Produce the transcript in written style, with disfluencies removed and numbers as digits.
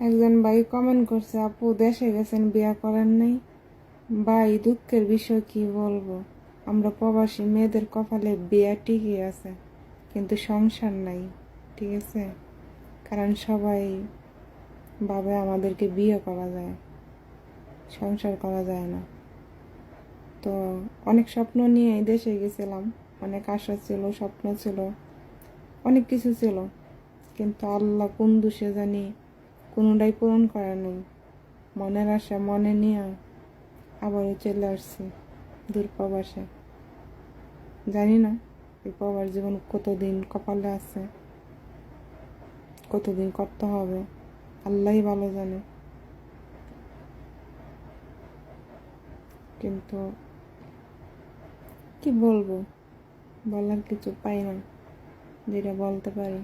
একজন ভাই কমেন্ট করছে, আপু দেশে গেছেন বিয়া করেন নাই। ভাই দুঃখের বিষয় কি বলবো, আমরা প্রবাসী মেয়েদের কপালে বিয়া ঠিকই আছে, কিন্তু সংসার নাই। ঠিক আছে, কারণ সবাই ভাবে আমাদেরকে বিয়ে করা যায়, সংসার করা যায় না। তো অনেক স্বপ্ন নিয়ে এই দেশে গেছিলাম, অনেক আশা ছিল, স্বপ্ন ছিল, অনেক কিছু ছিল, কিন্তু আল্লাহ কোন দোষে জানি কোনোটাই পূরণ করে নাই। মনের আশা মনে নিয়ে আবারও চলে আসছি দূর প্রবাসে। জানি না এই প্রবাস জীবন কতদিন কপালে আছে, কতদিন করতে হবে, আল্লাহই ভালো জানে। কিন্তু কি বলবো, বলার কিছু পাই না যেটা বলতে পারি।